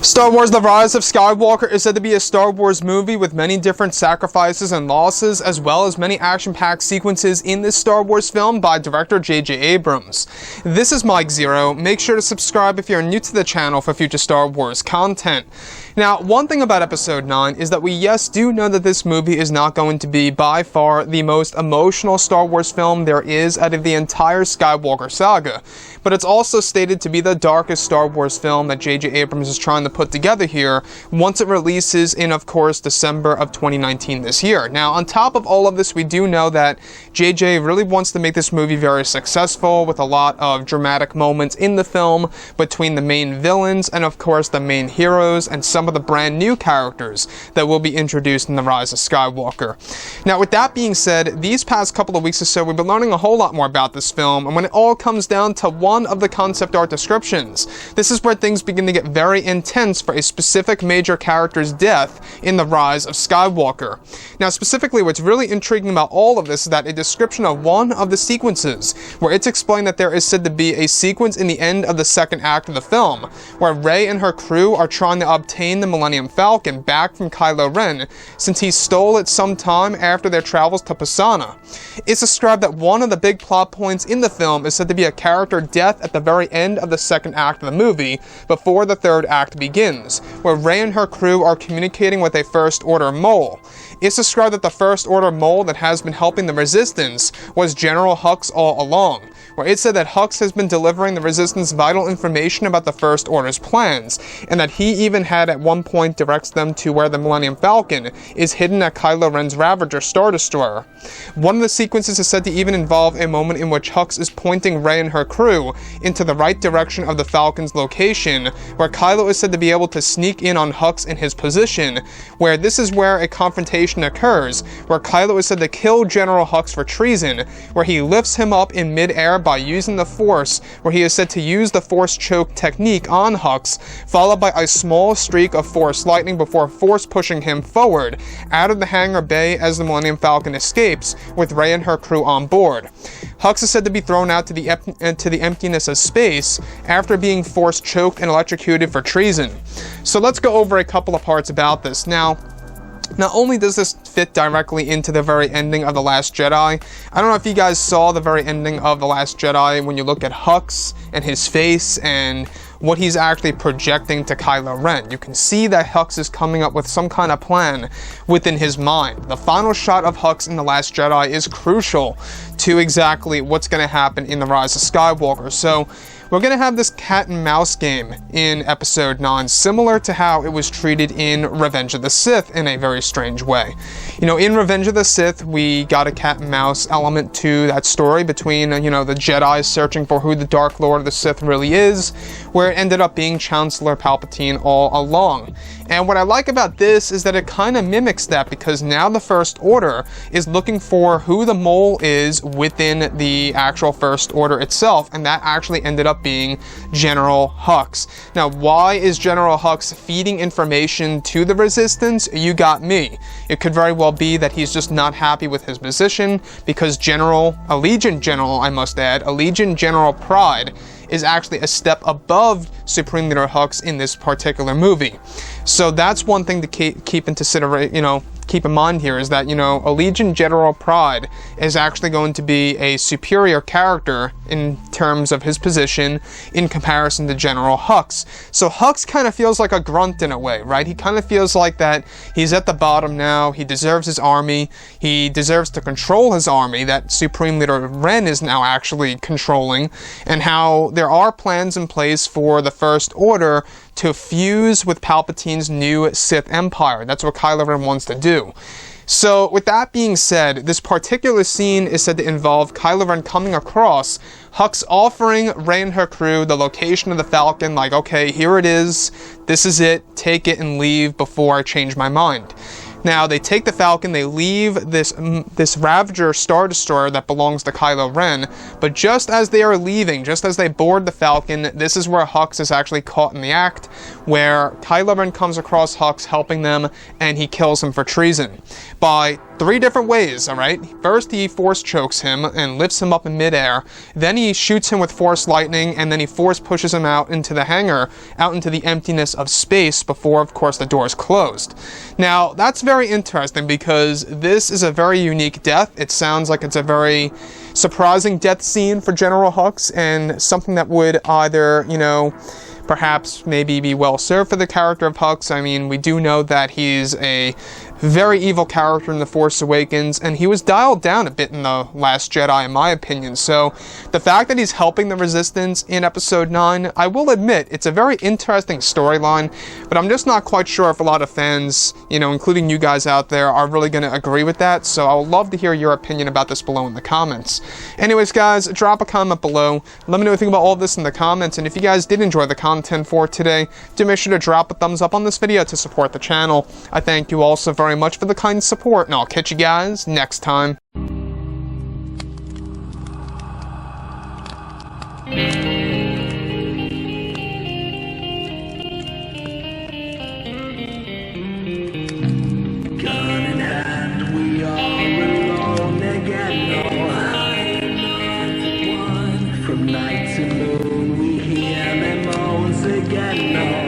Star Wars The Rise of Skywalker is said to be a Star Wars movie with many different sacrifices and losses, as well as many action-packed sequences in this Star Wars film by director J.J. Abrams. This is Mike Zero. Make sure to subscribe if you're new to the channel for future Star Wars content. Now, one thing about Episode 9 is that we do know that this movie is not going to be by far the most emotional Star Wars film there is out of the entire Skywalker saga, but it's also stated to be the darkest Star Wars film that J.J. Abrams is trying to put together here once it releases in, of course, December of 2019 this year. Now, on top of all of this, we do know that J.J. really wants to make this movie very successful with a lot of dramatic moments in the film between the main villains and, of course, the main heroes and some of the brand new characters that will be introduced in The Rise of Skywalker. Now, with that being said, these past couple of weeks or so, we've been learning a whole lot more about this film, and when it all comes down to one of the concept art descriptions, this is where things begin to get very intense for a specific major character's death in The Rise of Skywalker. Now, specifically, what's really intriguing about all of this is that a description of one of the sequences, where it's explained that there is said to be a sequence in the end of the second act of the film, where Rey and her crew are trying to obtain the Millennium Falcon back from Kylo Ren, since he stole it sometime after their travels to Pisana. It's described that one of the big plot points in the film is said to be a character death at the very end of the second act of the movie, before the third act begins, where Rey and her crew are communicating with a First Order MAUL. It's described that the First Order MAUL that has been helping the Resistance was General Hux all along, where it said that Hux has been delivering the Resistance vital information about the First Order's plans, and that he even had at one point directs them to where the Millennium Falcon is hidden at Kylo Ren's Ravager Star Destroyer. One of the sequences is said to even involve a moment in which Hux is pointing Rey and her crew into the right direction of the Falcon's location, where Kylo is said to be able to sneak in on Hux in his position, where this is where a confrontation occurs, where Kylo is said to kill General Hux for treason, where he lifts him up in mid-air by using the Force, where he is said to use the Force choke technique on Hux, followed by a small streak of Force lightning before Force pushing him forward out of the hangar bay as the Millennium Falcon escapes, with Rey and her crew on board. Hux is said to be thrown out to the emptiness of space after being Force choked and electrocuted for treason. So let's go over a couple of parts about this. Now, not only does this fit directly into the very ending of The Last Jedi, I don't know if you guys saw the very ending of The Last Jedi when you look at Hux and his face and what he's actually projecting to Kylo Ren. You can see that Hux is coming up with some kind of plan within his mind. The final shot of Hux in The Last Jedi is crucial to exactly what's going to happen in The Rise of Skywalker. So we're going to have this cat and mouse game in Episode 9, similar to how it was treated in Revenge of the Sith in a very strange way. You know, in Revenge of the Sith, we got a cat and mouse element to that story between, the Jedi searching for who the Dark Lord of the Sith really is, where it ended up being Chancellor Palpatine all along. And what I like about this is that it kind of mimics that, because now the First Order is looking for who the MAUL is within the actual First Order itself, and that actually ended up being General Hux. Now, why is General Hux feeding information to the Resistance? You got me. It could very well be that he's just not happy with his position, because Allegiant General, I must add, Allegiant General Pride is actually a step above Supreme Leader Hux in this particular movie. So that's one thing to keep in mind here, is that, Allegiant General Pride is actually going to be a superior character in terms of his position in comparison to General Hux. So Hux kind of feels like a grunt in a way, right? He kind of feels like that he's at the bottom now, he deserves his army, he deserves to control his army that Supreme Leader Ren is now actually controlling, and how there are plans in place for the First Order to fuse with Palpatine's new Sith Empire. That's what Kylo Ren wants to do. So, with that being said, this particular scene is said to involve Kylo Ren coming across Hux offering Rey and her crew the location of the Falcon, like, okay, here it is, this is it, take it and leave before I change my mind. Now, they take the Falcon, they leave this Ravager Star Destroyer that belongs to Kylo Ren, but just as they are leaving, just as they board the Falcon, this is where Hux is actually caught in the act, where Kylo Ren comes across Hux helping them, and he kills him for treason by 3 different ways, alright? First, he force chokes him and lifts him up in midair. Then he shoots him with force lightning, and then he force pushes him out into the hangar, out into the emptiness of space before, of course, the doors closed. Now, that's very interesting because this is a very unique death. It sounds like it's a very surprising death scene for General Hux, and something that would either, you know, perhaps maybe be well served for the character of Hux. I mean, we do know that he's a very evil character in The Force Awakens, and he was dialed down a bit in The Last Jedi, in my opinion. So, the fact that he's helping the Resistance in Episode 9, I will admit, it's a very interesting storyline, but I'm just not quite sure if a lot of fans, you know, including you guys out there, are really going to agree with that, so I would love to hear your opinion about this below in the comments. Anyways, guys, drop a comment below. Let me know what you think about all this in the comments, and if you guys did enjoy the content for today, do make sure to drop a thumbs up on this video to support the channel. I thank you all so very much for the kind support, and I'll catch you guys next time. Gun in hand, we are alone again. No, from night to moon, we hear them moans again. No.